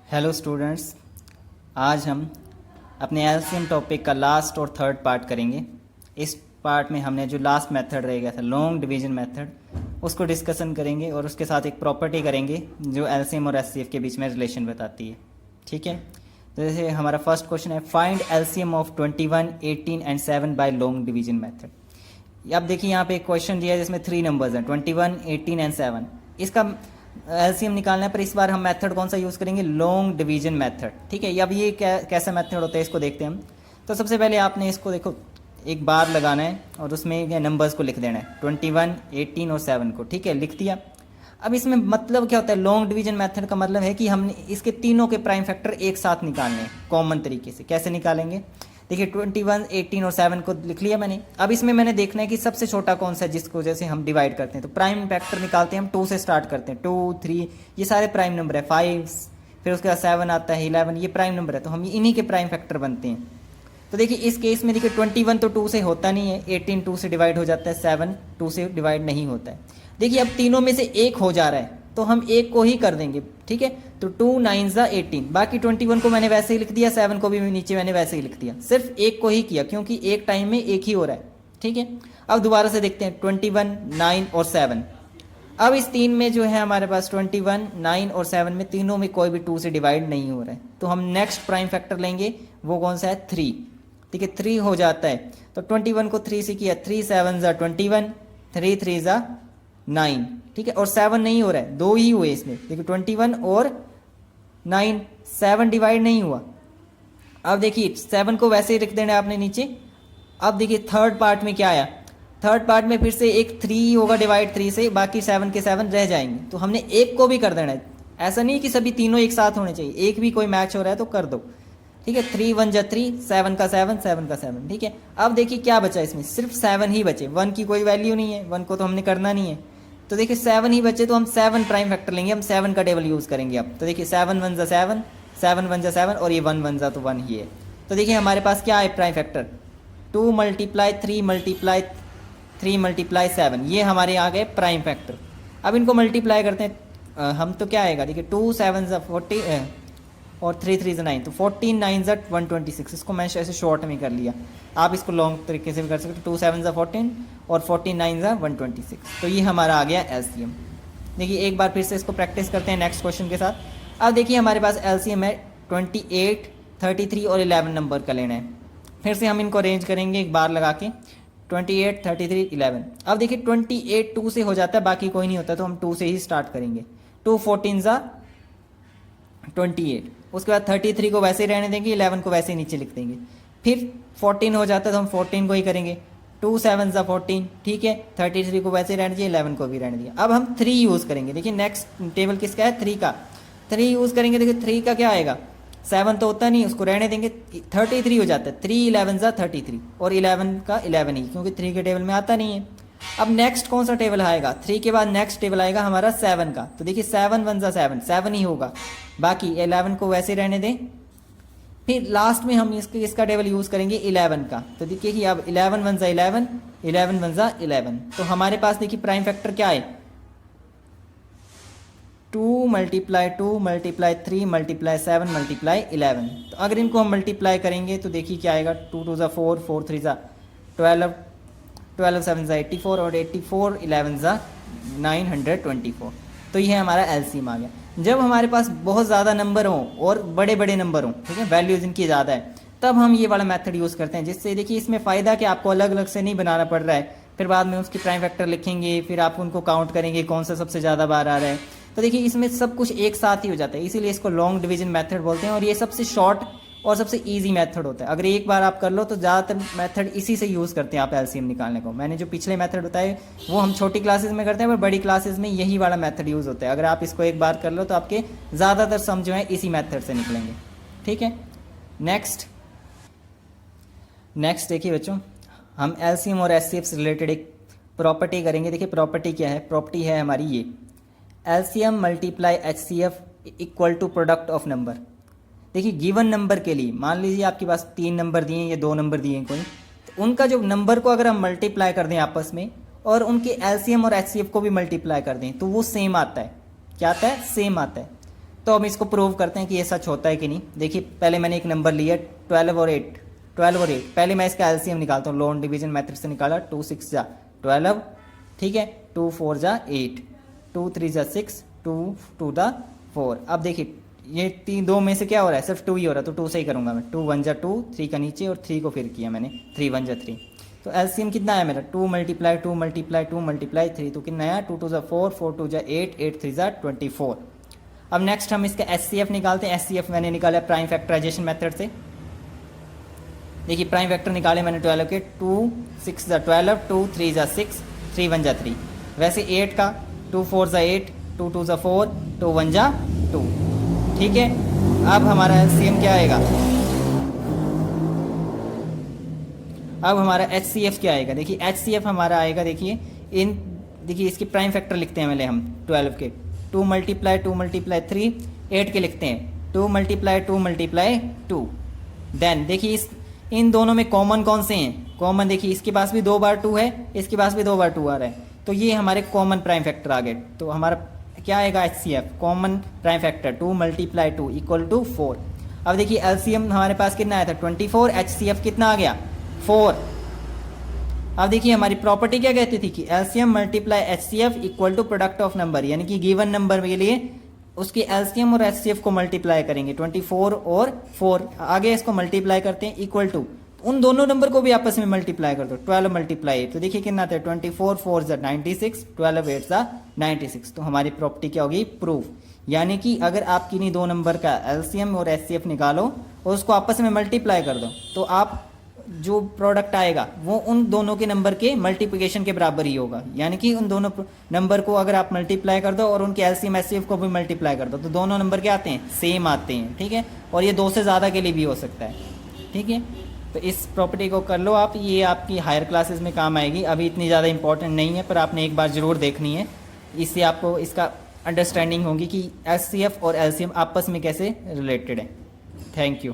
Hello students, आज हम अपने एलसीएम टॉपिक का लास्ट और थर्ड पार्ट करेंगे। इस पार्ट में हमने जो लास्ट मेथड रह गया था लॉन्ग डिवीजन मेथड, उसको डिस्कशन करेंगे और उसके साथ एक प्रॉपर्टी करेंगे जो एलसीएम और एचसीएफ के बीच में रिलेशन बताती है। ठीक है, तो जैसे हमारा फर्स्ट क्वेश्चन है, find LCM of 21, 18 and 7 by long division method. अब देखिए यहाँ पे एक क्वेश्चन दिया है जिसमें 3 नंबर्स हैं, 21, 18 एंड 7। इसका एलसीएम निकालना है, पर इस बार हम मेथड कौन सा यूज़ करेंगे? Long division method. ठीक है, अब ये कैसा मेथड होता है इसको देखते हैं हम। तो सबसे पहले आपने इसको देखो एक बार लगाना है और उसमें नंबर्स को लिख देना है, 21, 18 और 7 को। ठीक है, लिख दिया। अब इसमें मतलब क्या होता है? लॉन्ग डिवीजन मेथड का मतलब है कि हमने इसके तीनों के प्राइम फैक्टर एक साथ निकालने हैं कॉमन तरीके से। कैसे निकालेंगे? देखिए 21, 18 और 7 को लिख लिया मैंने। अब इसमें मैंने देखना है कि सबसे छोटा कौन सा है जिसको जैसे हम डिवाइड करते हैं। तो प्राइम फैक्टर निकालते हैं हम, 2 से स्टार्ट करते हैं। 2, 3 ये सारे प्राइम नंबर है। 5 फिर उसके बाद 7 आता है, 11 ये प्राइम नंबर है। तो हम इन्हीं के प्राइम फैक्टर बनते हैं। तो देखिए इस केस में देखिए 21 तो 2 से होता नहीं है, 18 2 से डिवाइड हो जाता है, 7 2 से डिवाइड नहीं होता है। देखिए अब तीनों में से एक हो जा रहा है तो हम एक को ही कर देंगे। ठीक है, तो 2 9 18, बाकी 21 को मैंने वैसे ही लिख दिया, 7 को भी नीचे मैंने वैसे ही लिख दिया। सिर्फ एक को ही किया क्योंकि एक टाइम में एक ही हो रहा है। ठीक है, अब दोबारा से देखते हैं 21, 9 और 7। अब इस तीन में जो है हमारे पास 21, 9 और 7 में तीनों में कोई भी 2 से डिवाइड नहीं हो रहा है। तो हम नेक्स्ट प्राइम फैक्टर लेंगे, वो कौन सा है? 3। ठीक है, 3 हो जाता है। तो 21 को 3 से किया, 3 7 21, 3 3 9। ठीक है, और 7 नहीं हो रहा है, 2 ही हुए इसमें। देखिए 21 और 9, 7 डिवाइड नहीं हुआ। अब देखिए 7 को वैसे ही रख देना है आपने नीचे। अब देखिए थर्ड पार्ट में क्या आया? थर्ड पार्ट में फिर से एक 3 होगा डिवाइड 3 से, बाकी 7 के 7 रह जाएंगे। तो हमने एक को भी कर देना है। ऐसा नहीं कि सभी तीनों एक साथ होने चाहिए, एक भी कोई मैच हो रहा है तो कर दो। ठीक है, 3 1 3, 7 का 7, 7 का 7। ठीक है, अब देखिए क्या बचा इसमें? सिर्फ 7 ही बचे। 1 की कोई वैल्यू नहीं है, 1 को तो हमने करना नहीं है। तो देखिए 7 ही बचे, तो हम 7 प्राइम फैक्टर लेंगे। हम 7 का टेबल यूज़ करेंगे अब। तो देखिए 7 1 7, 7 1 7 और ये 1 1 तो 1 ही है। तो देखिए हमारे पास क्या है prime factor? 2 multiply 3 multiply 3 multiply 7, ये हमारे आ गए प्राइम फैक्टर। अब इनको मल्टीप्लाई करते हैं हम, तो क्या आएगा? देखिए 2 7 40 और 3 3 9, तो 14 9 126। इसको मैं ऐसे शॉर्ट में कर लिया, आप इसको लॉन्ग तरीके से भी कर सकते हो। 2 7 14 और 14 9 126। तो ये हमारा आ गया एलसीएम। देखिए एक बार फिर से इसको प्रैक्टिस करते हैं नेक्स्ट क्वेश्चन के साथ। अब देखिए हमारे पास एलसीएम है 28, 33 और 11 नंबर का लेना है। फिर से हम इनको अरेंज करेंगे एक बार लगा के, 28, 33, 11। अब देखिए 28 2 से हो जाता है, बाकी कोई नहीं होता, तो हम 2 से ही स्टार्ट करेंगे। 2 14 28, उसके बाद 33 को वैसे ही रहने देंगे, 11 को वैसे ही नीचे लिख देंगे। फिर 14 हो जाता है तो हम 14 को ही करेंगे। 2 7 14। ठीक है, 33 को वैसे ही रहने दिए, 11 को भी रहने दिया। अब हम 3 यूज़ करेंगे। देखिए नेक्स्ट टेबल किसका है? 3 का। 3 यूज़ करेंगे। देखिए 3 का क्या आएगा? 7 तो होता नहीं, उसको रहने देंगे, 33 हो जाता है। 3 11 33 और 11 का 11 ही, क्योंकि 3 के टेबल में आता नहीं है। अब नेक्स्ट कौन सा टेबल आएगा? 3 के बाद नेक्स्ट टेबल आएगा हमारा 7 का। तो देखिए 7 1 7, 7 ही होगा, बाकी 11 को वैसे रहने दें। फिर लास्ट में हम इसका टेबल यूज़ करेंगे 11 का। तो देखिए कि अब 11 1 11, 11 1 11। तो हमारे पास देखिए प्राइम फैक्टर क्या है? 2 मल्टीप्लाई 2 मल्टीप्लाई 3 मल्टीप्लाई 7 मल्टीप्लाई 11। तो अगर इनको हम मल्टीप्लाई करेंगे तो देखिए क्या आएगा? 2 2 4, 4 3 12, 12 7 84 और 84 11 924। तो ये हमारा एलसीएम आ गया। जब हमारे पास बहुत ज़्यादा नंबर हों और बड़े बड़े नंबर हों, ठीक है, वैल्यूज इनकी ज़्यादा है, तब हम ये वाला मेथड यूज़ करते हैं। जिससे देखिए इसमें फ़ायदा कि आपको अलग अलग से नहीं बनाना पड़ रहा है। फिर बाद में उसकी प्राइम फैक्टर लिखेंगे, फिर आप उनको काउंट करेंगे कौन सा सबसे ज़्यादा बार आ रहा है। तो देखिए इसमें सब कुछ एक साथ ही हो जाता है, इसीलिए इसको लॉन्ग डिवीजन मेथड बोलते हैं। और ये सबसे शॉर्ट और सबसे इजी मेथड होता है। अगर एक बार आप कर लो तो ज़्यादातर मेथड इसी से यूज़ करते हैं आप एलसीएम निकालने को। मैंने जो पिछले मेथड बताए वो हम छोटी क्लासेस में करते हैं, पर बड़ी क्लासेस में यही वाला मेथड यूज़ होता है। अगर आप इसको एक बार कर लो तो आपके ज़्यादातर सम जो है इसी मेथड से निकलेंगे। ठीक है, नेक्स्ट देखिए बच्चों, हम एलसीएम और एचसीएफ से रिलेटेड एक प्रॉपर्टी करेंगे। देखिए प्रॉपर्टी क्या है? प्रॉपर्टी है हमारी ये, LCM multiply HCF equal to product of number. देखिए गिवन नंबर के लिए मान लीजिए आपके पास 3 नंबर दिए हैं या 2 नंबर दिए हैं कोई, तो उनका जो नंबर को अगर हम मल्टीप्लाई कर दें आपस में और उनके एलसीएम और एचसीएफ को भी मल्टीप्लाई कर दें तो वो सेम आता है। क्या आता है? सेम आता है। तो हम इसको प्रूव करते हैं कि ये सच होता है कि नहीं। देखिए पहले मैंने एक नंबर लिया 12 और 8, पहले मैं इसका एलसीएम निकालता हूँ, लोन डिवीजन मेथड से निकाला। 2 6 जा 12, ठीक है, 2 4 जा 8, 2 3 जा 6, 2 2 जा 4। अब देखिए ये दो में से क्या हो रहा है, सिर्फ 2 ही हो रहा है, तो 2 से ही करूँगा मैं। 2 1 जा 2, 3 का नीचे और 3 को फिर किया मैंने, 3 1 जा 3। तो एलसीएम कितना आया मेरा, 2 मल्टीप्लाई 2 मल्टीप्लाई 2 मल्टीप्लाई 3, तो कितना आया, 2 2 जा 4, 4 2 जा 8, 8 3 जा 24। अब नेक्स्ट हम इसका एचसीएफ निकालते हैं। एचसीएफ मैंने निकाला प्राइम फैक्टराइजेशन मेथड से। देखिए प्राइम फैक्टर निकाले मैंने 12 के, 2 6 जा 12, 2 3 जा 6, 3 1 जा 3। वैसे 8 का 2 4 जा 8, 2 2 जा 4, 2 1 जा 2, ठीक है। अब हमारा एलसीएम क्या आएगा, अब हमारा एचसीएफ क्या आएगा। देखिए एचसीएफ हमारा आएगा, देखिए इसकी प्राइम फैक्टर लिखते हैं पहले हम 12 के, 2 मल्टीप्लाई 2 मल्टीप्लाई 3, 8 के लिखते हैं 2 मल्टीप्लाई 2 मल्टीप्लाई 2। देन देखिए इन दोनों में कॉमन कौन से हैं, कॉमन देखिए इसके पास भी 2 बार 2 है, इसके पास भी 2 बार 2 आ रहा है, तो ये हमारे कॉमन प्राइम फैक्टर आ गए। तो हमारा क्या आएगा HCF, common prime factor 2 multiply 2 equal to 4। अब देखिए एलसीएम हमारे पास कितना आया था 24, एचसीएफ कितना आ गया 4। अब देखिए हमारी प्रॉपर्टी क्या कहती थी कि LCM multiply HCF equal to product of number, यानी कि गिवन नंबर के लिए उसकी एलसीएम और एचसीएफ को मल्टीप्लाई करेंगे। 24 और 4 आगे इसको मल्टीप्लाई करते हैं इक्वल टू, उन दोनों नंबर को भी आपस में मल्टीप्लाई कर दो, 12 मल्टीप्लाई 8, तो देखिए कितना आता है 24 4 जा 96, 12 8 जा 96। तो हमारी प्रॉपर्टी क्या होगी, प्रूफ। यानी कि अगर आप किन्हीं दो नंबर का एलसीएम और एचसीएफ निकालो और उसको आपस में मल्टीप्लाई कर दो, तो आप जो प्रोडक्ट आएगा वो उन दोनों के नंबर के मल्टीप्लिकेशन के बराबर ही होगा। यानी कि उन दोनों नंबर को अगर आप मल्टीप्लाई कर दो और उनके एलसीएम एचसीएफ को भी मल्टीप्लाई कर दो, तो दोनों नंबर क्या आते हैं, सेम आते हैं, ठीक है। और ये 2 से ज़्यादा के लिए भी हो सकता है, ठीक है। तो इस प्रॉपर्टी को कर लो आप, ये आपकी हायर क्लासेस में काम आएगी। अभी इतनी ज़्यादा इंपॉर्टेंट नहीं है, पर आपने एक बार ज़रूर देखनी है, इससे आपको इसका अंडरस्टैंडिंग होगी कि एचसीएफ और एलसीएम आपस में कैसे रिलेटेड है। Thank you.